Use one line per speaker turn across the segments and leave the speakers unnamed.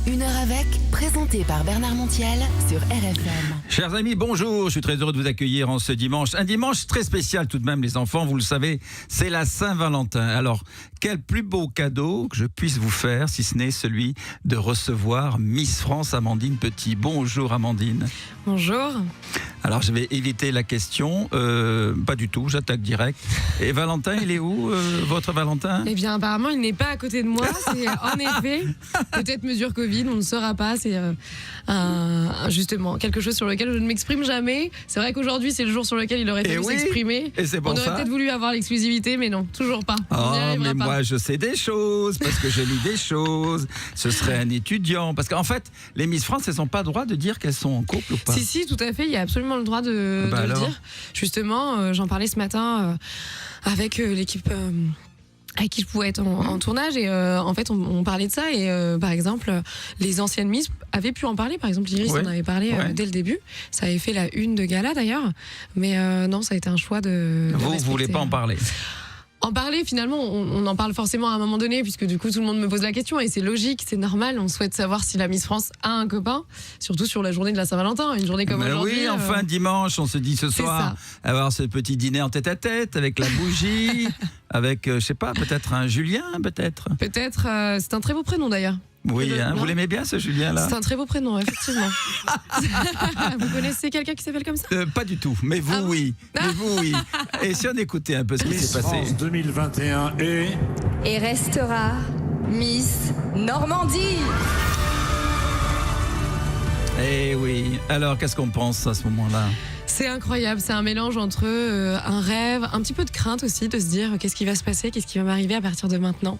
1 heure avec, présenté par Bernard Montiel sur RFM.
Chers amis, bonjour, je suis très heureux de vous accueillir en ce dimanche. Un dimanche très spécial tout de même, les enfants, vous le savez, c'est la Saint-Valentin. Alors, quel plus beau cadeau que je puisse vous faire, si ce n'est celui de recevoir Miss France Amandine Petit. Bonjour Amandine.
Bonjour.
Alors, je vais éviter la question, pas du tout, j'attaque direct. Et Valentin, il est où, votre Valentin ?
Eh bien, apparemment, il n'est pas à côté de moi. C'est en effet, peut-être mesure Covid, on ne saura pas. C'est justement quelque chose sur lequel je ne m'exprime jamais. C'est vrai qu'aujourd'hui, c'est le jour sur lequel il aurait fallu s'exprimer.
Et c'est pour
on aurait peut-être voulu avoir l'exclusivité, mais non, toujours pas.
Mais moi, je sais des choses, parce que j'ai lu des choses. Ce serait un étudiant. Parce qu'en fait, les Miss France, elles n'ont pas le droit de dire qu'elles sont en couple ou pas.
Si, tout à fait. Il y a absolument le droit de le dire. Justement, j'en parlais ce matin avec l'équipe avec qui je pouvais être en tournage et en fait on parlait de ça et par exemple les anciennes Miss avaient pu en parler. Par exemple Iris en avait parlé dès le début. Ça avait fait la une de gala d'ailleurs, mais non, ça a été un choix de
vous voulez pas en parler?
En parler, finalement, on en parle forcément à un moment donné, puisque du coup, tout le monde me pose la question, et c'est logique, c'est normal. On souhaite savoir si la Miss France a un copain, surtout sur la journée de la Saint-Valentin, une journée comme aujourd'hui.
Oui, enfin, dimanche, on se dit ce soir, avoir ce petit dîner en tête-à-tête, avec la bougie, avec, je sais pas, peut-être un Julien, peut-être.
Peut-être, c'est un très beau prénom d'ailleurs.
Oui, vous l'aimez bien ce Julien-là?
C'est un très beau prénom, effectivement. Vous connaissez quelqu'un qui s'appelle comme ça?
Pas du tout, mais vous oui. Mais vous oui. Et si on écoutait un peu ce qui s'est passé?
Miss France 2021
et restera Miss Normandie.
Eh oui. Alors, qu'est-ce qu'on pense à ce moment-là?
C'est incroyable, c'est un mélange entre un rêve, un petit peu de crainte aussi, de se dire qu'est-ce qui va se passer, qu'est-ce qui va m'arriver à partir de maintenant,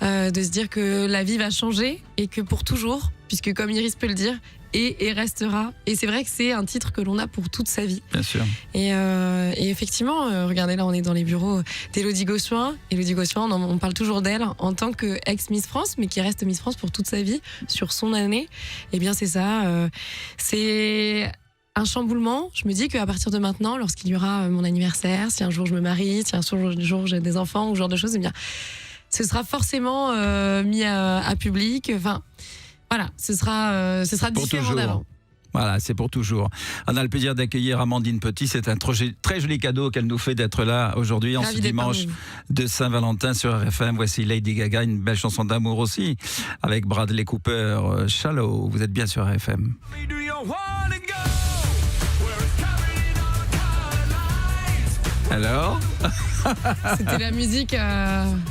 de se dire que la vie va changer et que pour toujours, puisque comme Iris peut le dire, et restera. Et c'est vrai que c'est un titre que l'on a pour toute sa vie.
Bien sûr.
Et effectivement, regardez là, on est dans les bureaux d'Élodie Gossuin. Élodie Gossuin, on parle toujours d'elle en tant qu'ex-Miss France, mais qui reste Miss France pour toute sa vie, sur son année. Eh bien, c'est ça. C'est un chamboulement. Je me dis qu'à partir de maintenant, lorsqu'il y aura mon anniversaire, si un jour je me marie, si un jour j'ai des enfants ou ce genre de choses, eh bien, ce sera forcément mis à public. Enfin, voilà, ce sera différent d'avant.
Voilà, c'est pour toujours. On a le plaisir d'accueillir Amandine Petit. C'est un très joli cadeau qu'elle nous fait d'être là aujourd'hui, en ce dimanche de Saint-Valentin sur RFM. Voici Lady Gaga, une belle chanson d'amour aussi, avec Bradley Cooper, Shallow. Vous êtes bien sur RFM. Alors
C'était la musique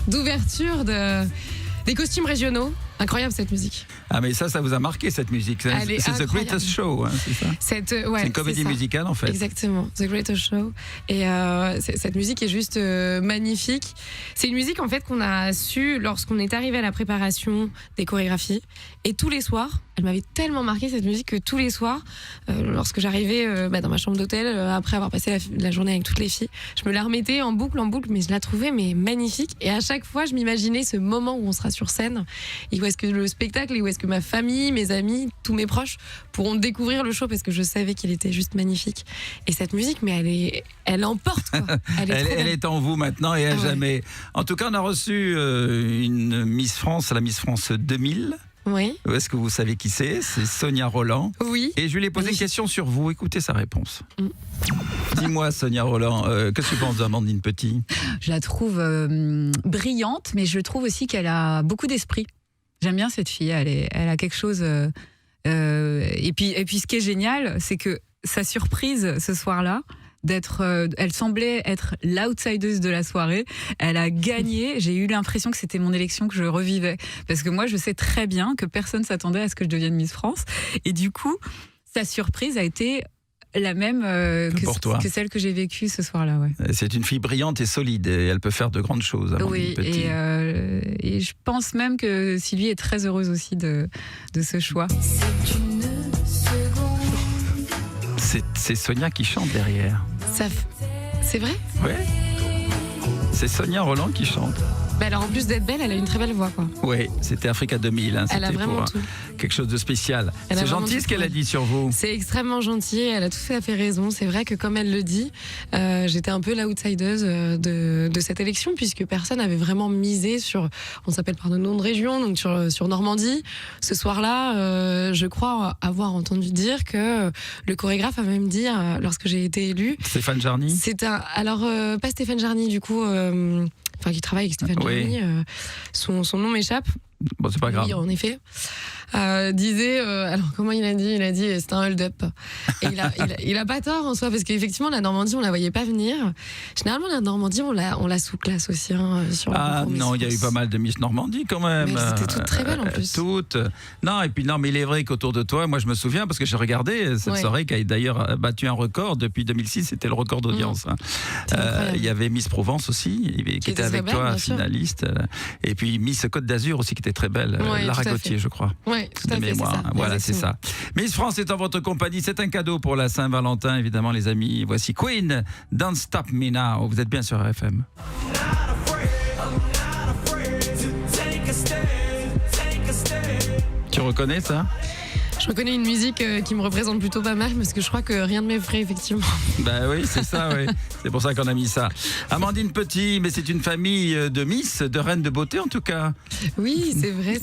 d'ouverture des costumes régionaux. Incroyable cette musique.
Ah mais ça vous a marqué cette musique. C'est The Greatest Show, hein, c'est ça? C'est une comédie musicale en fait.
Exactement, The Greatest Show. Et cette musique est juste magnifique. C'est une musique en fait qu'on a su lorsqu'on est arrivé à la préparation des chorégraphies. Et tous les soirs, elle m'avait tellement marqué cette musique que tous les soirs, lorsque j'arrivais dans ma chambre d'hôtel, après avoir passé la journée avec toutes les filles, je me la remettais en boucle, mais je la trouvais magnifique. Et à chaque fois, je m'imaginais ce moment où on sera sur scène et où est-ce que le spectacle et où est-ce que ma famille, mes amis, tous mes proches pourront découvrir le show, parce que je savais qu'il était juste magnifique. Et cette musique, mais elle emporte quoi. Elle
est en vous maintenant et à jamais. En tout cas, on a reçu une Miss France, la Miss France 2000.
Oui.
Est-ce que vous savez qui c'est? C'est Sonia Rolland.
Oui.
Et je lui ai posé une question sur vous. Écoutez sa réponse. Dis-moi, Sonia Rolland, qu'est-ce que tu penses d'Amandine Petit?
Je la trouve brillante, mais je trouve aussi qu'elle a beaucoup d'esprit. J'aime bien cette fille. Elle a quelque chose. Et puis, ce qui est génial, c'est que sa surprise ce soir-là, elle semblait être l'outsideuse de la soirée. Elle a gagné. J'ai eu l'impression que c'était mon élection, que je revivais. Parce que moi, je sais très bien que personne s'attendait à ce que je devienne Miss France. Et du coup, sa surprise a été la même que celle que j'ai vécue ce soir-là. Ouais.
C'est une fille brillante et solide. Et elle peut faire de grandes choses.
Oui,
Petit.
Et je pense même que Sylvie est très heureuse aussi de ce choix.
C'est une seconde.
C'est Sonia qui chante derrière.
C'est vrai?
Oui. C'est Sonia Rolland qui chante.
Bah alors en plus d'être belle, elle a une très belle voix, quoi.
Oui, c'était Africa 2000. Hein,
Elle a
c'était
vraiment
pour
tout.
quelque chose de spécial.
Elle a
C'est
vraiment
gentil
tout
ce qu'elle a
pour
dit sur vous.
C'est extrêmement gentil, elle a tout à fait raison. C'est vrai que comme elle le dit, j'étais un peu l'outsideuse de cette élection puisque personne n'avait vraiment misé sur, on s'appelle par nos noms de région, donc sur Normandie. Ce soir-là, je crois avoir entendu dire que le chorégraphe a même dit, lorsque j'ai été élue,
Stéphane Jarny.
Alors pas Stéphane Jarny du coup, enfin qui travaille avec Stéphane
Oui.
Jarny, son nom m'échappe.
Bon, c'est pas grave.
Oui, en effet. Disait, alors comment il a dit c'était un hold-up. Et il a pas tort en soi, parce qu'effectivement, la Normandie, on la voyait pas venir. Généralement, la Normandie, on la sous-classe aussi. Sur
Ah non, il y a eu pas mal de Miss Normandie quand même.
Mais elles étaient toutes très belles en plus.
Toutes. Non, et puis non, mais il est vrai qu'autour de toi, moi je me souviens, parce que j'ai regardé cette soirée qui a d'ailleurs battu un record depuis 2006, c'était le record d'audience. Hein. Il y avait Miss Provence aussi, qui était avec
très
toi,
belle,
finaliste. Et puis Miss Côte d'Azur aussi, qui était très belle. Lara Gauthier, je crois.
Oui, tout à fait.
Mémoire.
C'est ça.
Voilà, c'est ça. Miss France est en votre compagnie. C'est un cadeau pour la Saint-Valentin, évidemment, les amis. Voici Queen, Don't Stop Me Now. Vous êtes bien sur RFM. Tu reconnais ça?
Je reconnais une musique qui me représente plutôt pas mal, parce que je crois que rien ne m'effraie, effectivement.
Ben oui, c'est ça, oui. C'est pour ça qu'on a mis ça. Amandine Petit, mais c'est une famille de Miss, de reines de beauté en tout cas.
Oui, c'est vrai.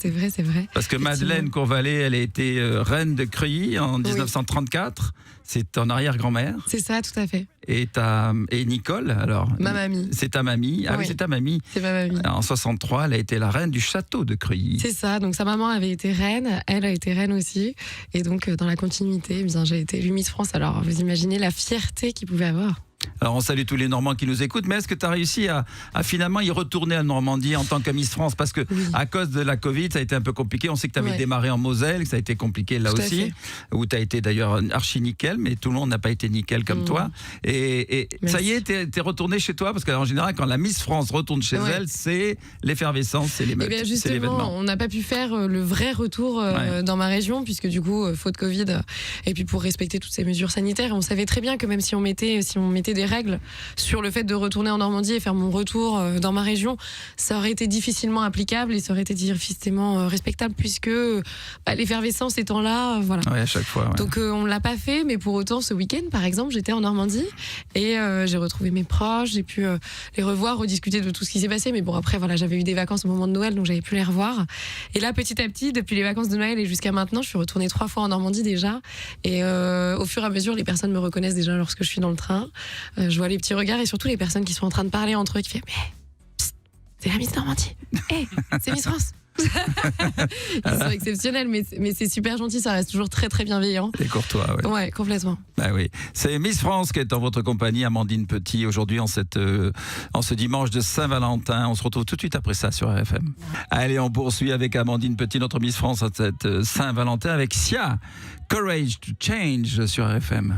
Parce que Madeleine Courvalet, elle a été reine de Creuilly en 1934. C'est ton arrière-grand-mère.
C'est ça, tout à fait.
Et Nicole, alors.
Ma mamie.
C'est ta mamie. Ah oui, c'est ta mamie.
C'est ma mamie.
En 63, elle a été la reine du château de Creuilly.
C'est ça. Donc sa maman avait été reine, elle a été reine aussi. Et donc dans la continuité, eh bien j'ai été élue Miss France. Alors vous imaginez la fierté qu'il pouvait avoir.
Alors on salue tous les Normands qui nous écoutent, mais est-ce que tu as réussi à finalement y retourner à Normandie en tant que Miss France? Parce que à cause de la Covid, ça a été un peu compliqué. On sait que tu avais démarré en Moselle, que ça a été compliqué là aussi, où tu as été d'ailleurs archi nickel, mais tout le monde n'a pas été nickel comme toi. Et ça y est, t'es retourné chez toi, parce qu'en général, quand la Miss France retourne chez elle, c'est l'effervescence, c'est l'émeute, c'est l'événement.
On n'a pas pu faire le vrai retour dans ma région, puisque du coup, faute Covid, et puis pour respecter toutes ces mesures sanitaires, on savait très bien que même si on mettait des règles sur le fait de retourner en Normandie et faire mon retour dans ma région, ça aurait été difficilement applicable et ça aurait été difficilement respectable, puisque l'effervescence étant là, voilà.
Ouais, à chaque fois. Ouais.
Donc on l'a pas fait, mais pour autant ce week-end, par exemple, j'étais en Normandie et j'ai retrouvé mes proches, j'ai pu les revoir, rediscuter de tout ce qui s'est passé. Mais bon, après voilà, j'avais eu des vacances au moment de Noël, donc j'avais pu les revoir. Et là, petit à petit, depuis les vacances de Noël et jusqu'à maintenant, je suis retournée 3 fois en Normandie déjà. Et au fur et à mesure, les personnes me reconnaissent déjà lorsque je suis dans le train. Je vois les petits regards et surtout les personnes qui sont en train de parler entre eux, qui font mais psst, c'est la Miss Normandie, c'est Miss France. Ils sont exceptionnels, mais c'est super gentil, ça reste toujours très très bienveillant.
Et courtois, ouais.
Ouais, complètement.
Bah oui, c'est Miss France qui est en votre compagnie, Amandine Petit, aujourd'hui en ce dimanche de Saint-Valentin. On se retrouve tout de suite après ça sur RFM. Allez, on poursuit avec Amandine Petit, notre Miss France à cette Saint-Valentin, avec Sia, Courage to Change sur RFM.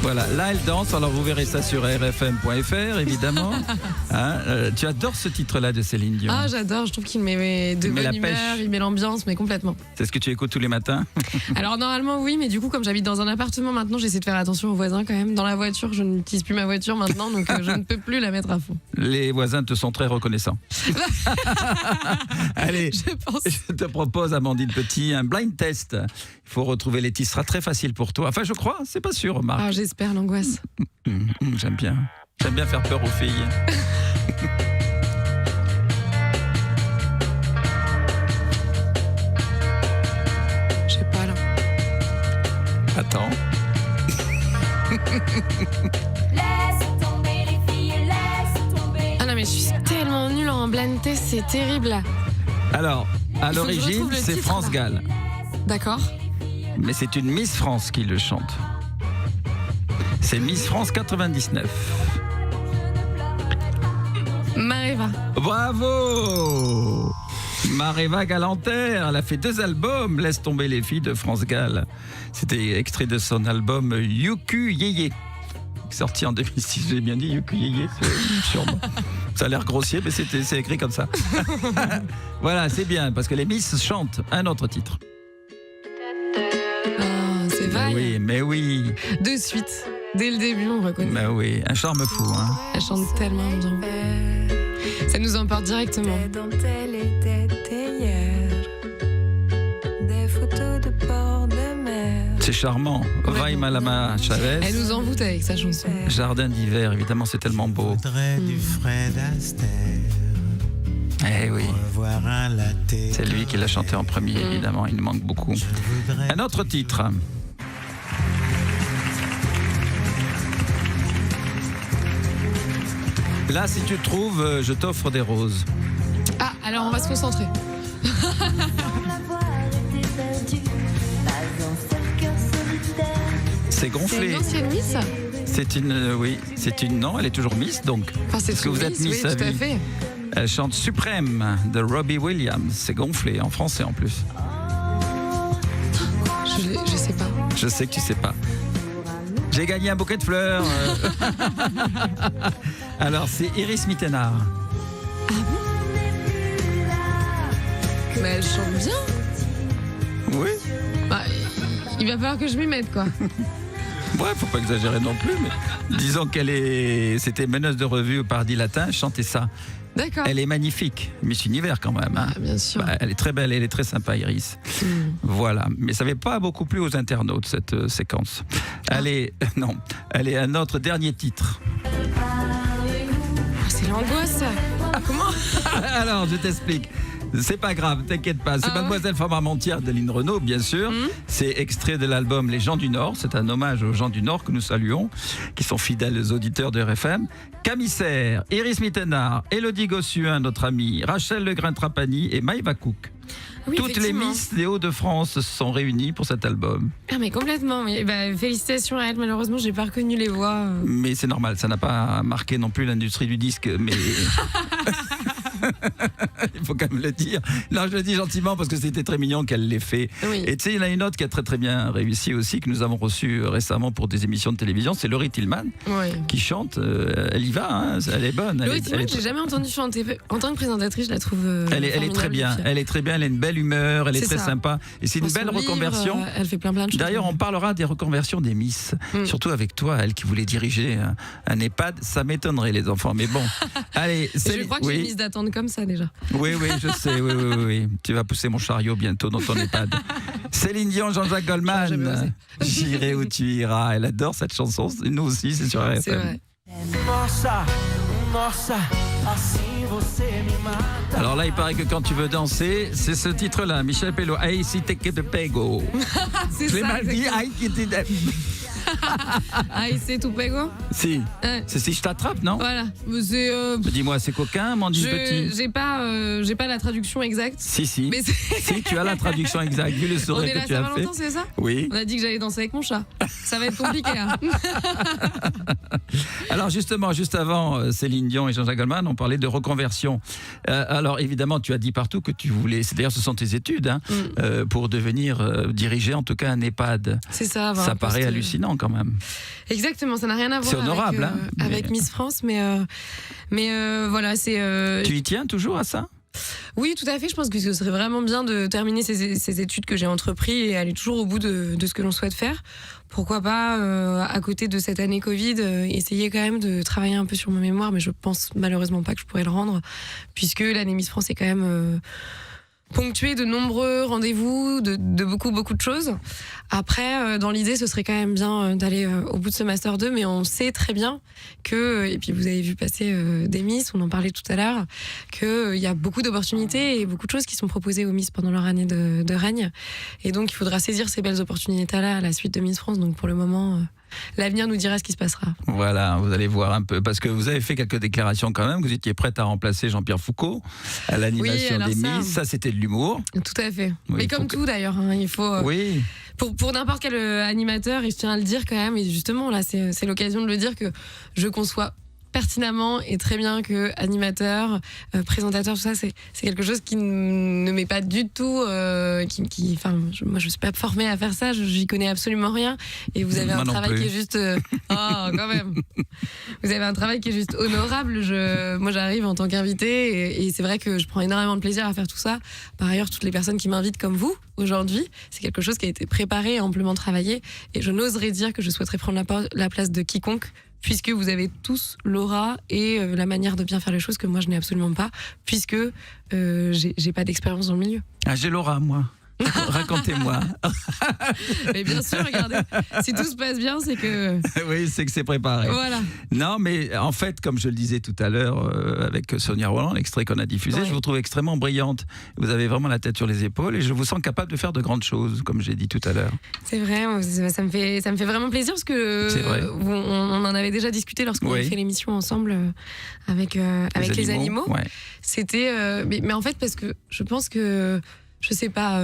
Voilà, là elle danse, alors vous verrez ça sur rfm.fr évidemment. Tu adores ce titre-là de Céline Dion.
Ah, j'adore, je trouve qu'il met de bonne humeur, il met l'ambiance, mais complètement.
C'est ce que tu écoutes tous les matins?
Alors normalement oui, mais du coup comme j'habite dans un appartement maintenant, j'essaie de faire attention aux voisins quand même. Dans la voiture, je n'utilise plus ma voiture maintenant, donc je ne peux plus la mettre à fond.
Les voisins te sont très reconnaissants. Allez, je te propose, Amandine Petit, un blind test. Il faut retrouver les titres, ce sera très facile pour toi. Enfin, je crois, c'est pas sûr, Marc.
Ah, j'espère, l'angoisse.
J'aime bien faire peur aux filles.
Je sais pas là.
Attends.
Laisse tomber les filles, laisse tomber.
Ah non, mais je suis tellement nulle en blind test, c'est terrible.
Alors, à l'origine, c'est
titre,
France Gall.
D'accord.
Mais c'est une Miss France qui le chante. C'est Miss France 99.
Mareva.
Bravo! Mareva Galanter, elle a fait 2 albums, Laisse tomber les filles de France Gall. C'était extrait de son album Yuku Yeye, sorti en 2006. J'ai bien dit Yuku Yeye, sûrement. Ça a l'air grossier, mais c'est écrit comme ça. Voilà, c'est bien, parce que les Miss chantent un autre titre.
Ah, c'est vrai.
Oui, mais oui.
De suite. Dès le début, on reconnaît.
Bah oui, un charme fou. Hein.
Elle chante tellement bien. Ça nous emporte directement.
Des dentelles et des théières, des photos de port de mer.
C'est charmant. Vai Malama Chavez.
Elle nous envoûte avec sa chanson.
Jardin d'hiver, évidemment, c'est tellement beau.
Du Fred Astaire.
Eh oui.
Revoir un latte.
C'est lui qui l'a chanté en premier, évidemment. Il nous manque beaucoup. Un autre titre. Là, si tu trouves, je t'offre des roses.
Ah, alors on va se concentrer.
C'est
C'est
gonflé.
une ancienne Miss.
C'est une, oui, c'est une, non, elle est toujours Miss, donc.
Enfin, c'est
Parce que vous êtes
Miss,
Miss
oui,
à
tout à
vie.
fait.
Elle chante Suprême de Robbie Williams. C'est gonflé, en français en plus.
Je sais pas.
Je sais que tu sais pas. J'ai gagné un bouquet de fleurs. Alors, c'est Iris Mittenard.
Mais elle chante bien.
Oui.
Bah, il va falloir que je m'y mette, quoi.
Ouais, faut pas exagérer non plus, mais disons c'était meneuse de revue au Paradis Latin, elle chantait ça.
D'accord.
Elle est magnifique, Miss Univers quand même. Hein.
Ah, bien sûr.
Bah, elle est très belle, elle est très sympa, Iris. Voilà, mais ça n'avait pas beaucoup plu aux internautes, cette séquence. Allez, non, allez, un autre dernier titre.
Ah, c'est l'angoisse, ça. Comment?
Alors, je t'explique. C'est pas grave, t'inquiète pas. C'est Mademoiselle Femme Armentière de Lynn Renaud, bien sûr. C'est extrait de l'album Les gens du Nord. C'est un hommage aux gens du Nord que nous saluons, qui sont fidèles auditeurs de RFM. Camissaire, Iris Mittenard, Élodie Gossuin, notre amie, Rachel Legrain-Trapani et Maïva Cook.
Oui,
Toutes les
effectivement.
Miss des Hauts-de-France se sont réunies pour cet album.
Ah, mais complètement. Mais, bah, félicitations à elle. Malheureusement, j'ai pas reconnu les voix.
Mais c'est normal, ça n'a pas marqué non plus l'industrie du disque, mais... Il faut quand même le dire. Non, je le dis gentiment parce que c'était très mignon qu'elle l'ait fait.
Oui.
Et tu sais, il y en a une autre qui a très très bien réussi aussi, que nous avons reçue récemment pour des émissions de télévision, c'est Laurie Tillman,
Ouais.
qui chante. Elle y va, hein, elle est bonne.
Laurie
elle
Tillman,
est
j'ai jamais entendu chanter. En tant que présentatrice, je la trouve.
elle est très bien. Elle est très bien. Elle a une belle humeur. Elle est
C'est
très
ça.
sympa. Et c'est une
Dans son
belle
livre,
reconversion.
elle fait plein de choses.
D'ailleurs, on parlera des reconversions des Miss. Surtout avec toi, elle qui voulait diriger un EHPAD. Ça m'étonnerait, les enfants. Mais bon, allez.
Je crois que j'ai une liste d'attente comme ça déjà.
Oui, je sais. Oui. Tu vas pousser mon chariot bientôt dans ton EHPAD. Céline Dion, Jean-Jacques
Jamais
Goldman.
osé.
J'irai où tu iras. Elle adore cette chanson. Nous aussi, c'est sur RFM.
C'est vrai.
Alors là, il paraît que quand tu veux danser, c'est ce titre-là. Michel Pello. Hey, si t'es que de pego.
C'est
Je l'ai
ça.
mal dit.
exactement.
Aïe, qui était.
Ah, et c'est tout pégo.
Si.
Ouais.
C'est si je t'attrape, non?
Voilà. C'est.
Dis-moi, c'est coquin, Amandine Petit?
J'ai pas la traduction exacte.
Si.
Mais c'est.
Si, tu as la traduction exacte, vu le
On
sourire
est
que
là,
tu as fait.
Saint-Valentin, c'est ça?
Oui.
On a dit que j'allais danser avec mon chat. Ça va être compliqué. Hein.
Alors justement, juste avant Céline Dion et Jean-Jacques Goldman, on parlait de reconversion. Alors évidemment, tu as dit partout que tu voulais, d'ailleurs ce sont tes études, hein, pour devenir diriger en tout cas un EHPAD.
C'est ça. avoir
Ça
un
paraît
poste,
hallucinant quand même.
Exactement, ça n'a rien à voir
C'est honorable,
avec
mais-
Miss France, mais voilà, c'est.
Tu y tiens toujours à ça?
Oui, tout à fait. Je pense que ce serait vraiment bien de terminer ces études que j'ai entreprises et aller toujours au bout de ce que l'on souhaite faire. Pourquoi pas, à côté de cette année Covid, essayer quand même de travailler un peu sur mon mémoire, mais je pense malheureusement pas que je pourrais le rendre, puisque l'année Miss France est quand même ponctuée de nombreux rendez-vous, de beaucoup de choses. Après, dans l'idée, ce serait quand même bien d'aller au bout de ce Master 2, mais on sait très bien que, et puis vous avez vu passer des Miss, on en parlait tout à l'heure, qu'il y a beaucoup d'opportunités et beaucoup de choses qui sont proposées aux Miss pendant leur année de règne. Et donc, il faudra saisir ces belles opportunités-là à la suite de Miss France. Donc, pour le moment, l'avenir nous dira ce qui se passera.
Voilà, vous allez voir un peu, parce que vous avez fait quelques déclarations quand même, vous étiez prête à remplacer Jean-Pierre Foucault à l'animation
alors
des
ça-
Miss, ça c'était de l'humour.
Tout à fait.
Oui,
mais
faut
comme
que-
tout d'ailleurs, hein, il faut...
Oui,
Pour n'importe quel animateur, et je tiens à le dire quand même, et justement là c'est l'occasion de le dire, que je conçois pertinemment et très bien que animateur, présentateur, tout ça, c'est quelque chose qui ne m'est pas du tout... moi je suis pas formée à faire ça, j'y connais absolument rien, et vous avez
Moi
un
non
travail
plus.
qui est juste... quand même. Vous avez un travail qui est juste honorable. Moi j'arrive en tant qu'invitée, et c'est vrai que je prends énormément de plaisir à faire tout ça. Par ailleurs, toutes les personnes qui m'invitent comme vous, aujourd'hui. C'est quelque chose qui a été préparé et amplement travaillé. Et je n'oserais dire que je souhaiterais prendre la place de quiconque, puisque vous avez tous l'aura et la manière de bien faire les choses que moi je n'ai absolument pas, puisque j'ai pas d'expérience dans le milieu.
Ah, j'ai l'aura, moi. Racontez-moi.
Mais bien sûr, regardez, si tout se passe bien, c'est que...
Oui, c'est que c'est préparé.
Voilà.
Non, mais en fait, comme je le disais tout à l'heure avec Sonia Roland, l'extrait qu'on a diffusé, je vous trouve extrêmement brillante. Vous avez vraiment la tête sur les épaules et je vous sens capable de faire de grandes choses, comme j'ai dit tout à l'heure.
C'est vrai, ça me fait vraiment plaisir parce que on en avait déjà discuté lorsqu'on avait fait l'émission ensemble avec les animaux.
Ouais.
C'était... mais en fait, parce que je pense que... Je sais pas,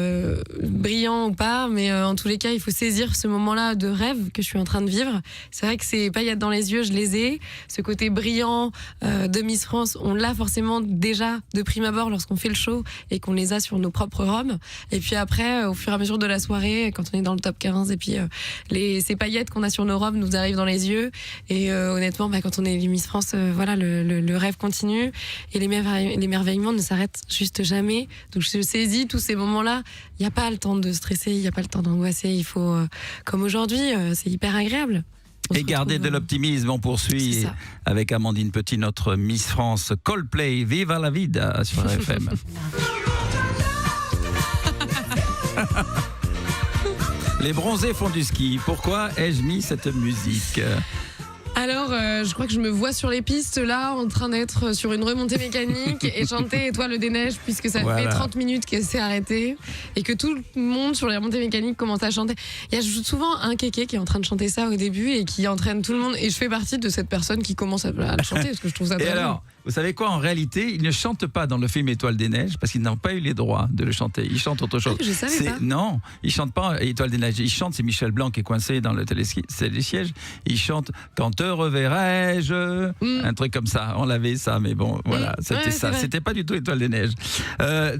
brillant ou pas, mais en tous les cas, il faut saisir ce moment-là de rêve que je suis en train de vivre. C'est vrai que ces paillettes dans les yeux, je les ai. Ce côté brillant de Miss France, on l'a forcément déjà de prime abord lorsqu'on fait le show et qu'on les a sur nos propres robes. Et puis après, au fur et à mesure de la soirée, quand on est dans le top 15, et puis ces paillettes qu'on a sur nos robes nous arrivent dans les yeux. Et honnêtement, quand on est Miss France, voilà, le rêve continue et l'émerveillement ne s'arrête juste jamais. Donc je saisis tous ces moments-là, il n'y a pas le temps de stresser, il n'y a pas le temps d'angoisser, il faut, comme aujourd'hui, c'est hyper agréable.
Et garder de l'optimisme, on poursuit avec Amandine Petit, notre Miss France Coldplay, Viva la Vida sur RFM. Les bronzés font du ski, pourquoi ai-je mis cette musique ?
Alors, je crois que je me vois sur les pistes là, en train d'être sur une remontée mécanique et chanter Étoile des neiges, puisque ça fait 30 minutes que c'est arrêté et que tout le monde sur les remontées mécaniques commence à chanter. Il y a souvent un kéké qui est en train de chanter ça au début et qui entraîne tout le monde. Et je fais partie de cette personne qui commence à le chanter parce que je trouve ça très bien.
Alors, vous savez quoi, en réalité, ils ne chantent pas dans le film Étoile des neiges parce qu'ils n'ont pas eu les droits de le chanter. Ils chantent autre chose.
Je savais pas.
Non, ils chantent pas Étoile des neiges. Ils chantent, c'est Michel Blanc qui est coincé dans le télésiège. Ils chantent Quand te reverrai-je, un truc comme ça. On l'avait ça, mais bon, voilà, c'était ça. C'était pas du tout Étoile des neiges.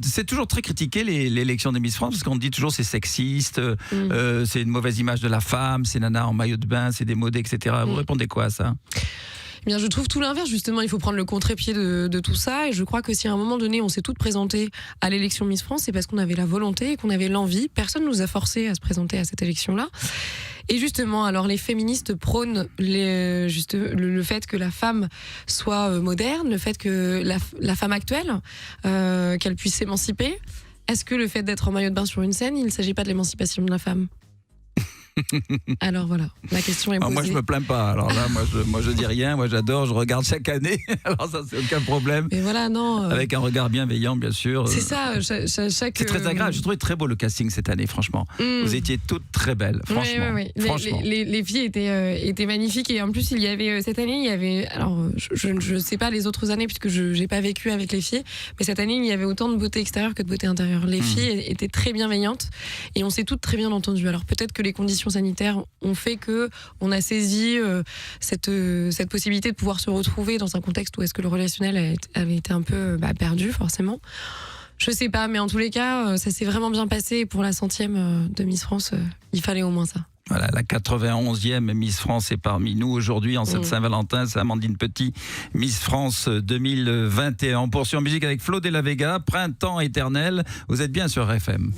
C'est toujours très critiqué l'élection des Miss France parce qu'on dit toujours c'est sexiste, c'est une mauvaise image de la femme, c'est nana en maillot de bain, c'est démodé, etc. Vous répondez quoi à ça ?
Eh bien, je trouve tout l'inverse, justement. Il faut prendre le contre-pied de tout ça. Et je crois que si à un moment donné, on s'est toutes présentées à l'élection Miss France, c'est parce qu'on avait la volonté et qu'on avait l'envie. Personne ne nous a forcés à se présenter à cette élection-là. Et justement, alors les féministes prônent le fait que la femme soit moderne, le fait que la femme actuelle, qu'elle puisse s'émanciper. Est-ce que le fait d'être en maillot de bain sur une scène, il ne s'agit pas de l'émancipation de la femme ? Alors voilà, la question est posée.
Moi je me plains pas, alors là moi je dis rien, moi j'adore, je regarde chaque année, alors ça c'est aucun problème.
Mais voilà, non.
Avec un regard bienveillant bien sûr.
C'est ça,
c'est très agréable, je trouvais très beau le casting cette année franchement. Vous étiez toutes très belles, franchement.
Oui.
Franchement.
Les filles étaient magnifiques et en plus il y avait cette année, il y avait, alors je sais pas les autres années puisque je n'ai pas vécu avec les filles, mais cette année il y avait autant de beauté extérieure que de beauté intérieure. Les filles étaient très bienveillantes et on s'est toutes très bien entendues. Alors peut-être que les conditions sanitaires ont fait que on a saisi cette possibilité de pouvoir se retrouver dans un contexte où est-ce que le relationnel avait été un peu perdu forcément. Je sais pas, mais en tous les cas, ça s'est vraiment bien passé. Et pour la 100e de Miss France, il fallait au moins ça.
Voilà, la 91e Miss France est parmi nous aujourd'hui en cette Saint-Valentin. C'est Amandine Petit, Miss France 2021. On poursuit en musique avec Flo de la Vega, Printemps éternel. Vous êtes bien sur RFM.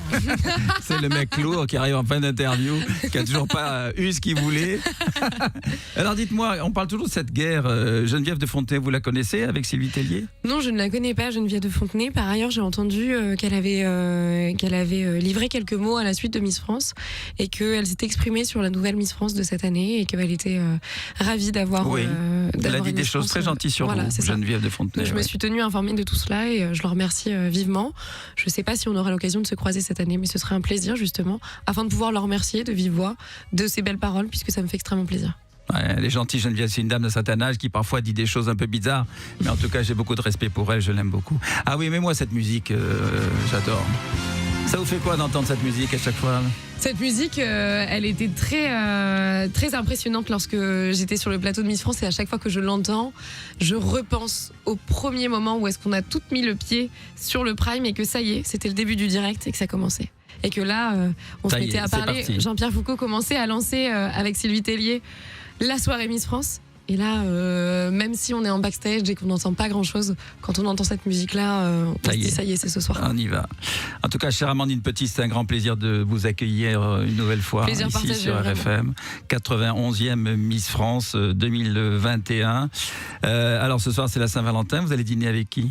C'est le mec lourd qui arrive en fin d'interview, qui a toujours pas eu ce qu'il voulait. Alors dites-moi, on parle toujours de cette guerre. Geneviève de Fontenay, vous la connaissez avec Sylvie Tellier ?
Non, je ne la connais pas, Geneviève de Fontenay. Par ailleurs, j'ai entendu qu'elle avait livré quelques mots à la suite de Miss France et qu'elle s'était exprimée sur la nouvelle Miss France de cette année et qu'elle était ravie d'avoir.
Elle a dit des choses très gentilles sur vous, Geneviève de Fontenay.
Donc, je me suis tenue informée de tout cela et je le remercie vivement. Je ne sais pas si on aura l'occasion de se croiser cette année, mais ce serait un plaisir justement, afin de pouvoir le remercier de vive voix de ses belles paroles, puisque ça me fait extrêmement plaisir.
Ouais, elle est gentille, Geneviève, c'est une dame de certain âge qui parfois dit des choses un peu bizarres, mais en tout cas j'ai beaucoup de respect pour elle, je l'aime beaucoup. Ah oui, mais moi cette musique, j'adore. Ça vous fait quoi d'entendre cette musique à chaque fois ?
Cette musique, elle était très impressionnante lorsque j'étais sur le plateau de Miss France et à chaque fois que je l'entends, je repense au premier moment où est-ce qu'on a toutes mis le pied sur le prime et que ça y est, c'était le début du direct et que ça commençait. Et que là, on se mettait à parler. Jean-Pierre Foucault commençait à lancer avec Sylvie Tellier la soirée Miss France. Et là, même si on est en backstage et qu'on n'entend pas grand-chose, quand on entend cette musique-là, on se dit ça y est, c'est ce soir.
On y va. En tout cas, chère Amandine Petit, c'est un grand plaisir de vous accueillir une nouvelle fois
Plaisir
ici
partagé,
sur RFM. 91e Miss France 2021. Alors ce soir, c'est la Saint-Valentin. Vous allez dîner avec qui ?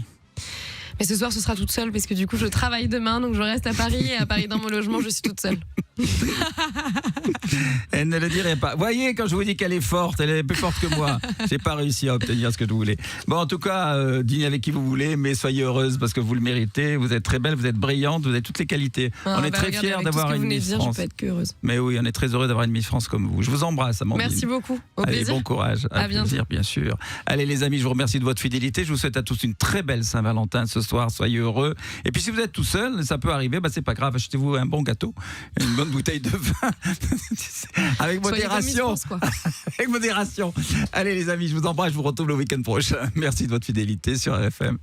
Mais ce soir, ce sera toute seule parce que du coup, je travaille demain, donc je reste à Paris. Et à Paris, dans mon logement, je suis toute seule.
Elle ne le dirait pas. Voyez, quand je vous dis qu'elle est forte, elle est plus forte que moi. J'ai pas réussi à obtenir ce que je voulais. Bon, en tout cas, dînez avec qui vous voulez, mais soyez heureuse parce que vous le méritez. Vous êtes très belle, vous êtes brillante, vous avez toutes les qualités. On est très fiers d'avoir une Miss France.
Je peux être que heureuse.
Mais oui, on est très heureux d'avoir une Miss France comme vous. Je vous embrasse, Amandine.
Merci beaucoup. Au
Allez,
plaisir.
bon courage.
À bientôt.
Plaisir, bien sûr. Allez, les amis, je vous remercie de votre fidélité. Je vous souhaite à tous une très belle Saint-Valentin ce soir. Soyez heureux. Et puis, si vous êtes tout seul, ça peut arriver, c'est pas grave. Achetez-vous un bon gâteau, une bonne bouteille de vin. Avec modération. Avec modération. Allez, les amis, je vous embrasse. Je vous retrouve le week-end prochain. Merci de votre fidélité sur RFM.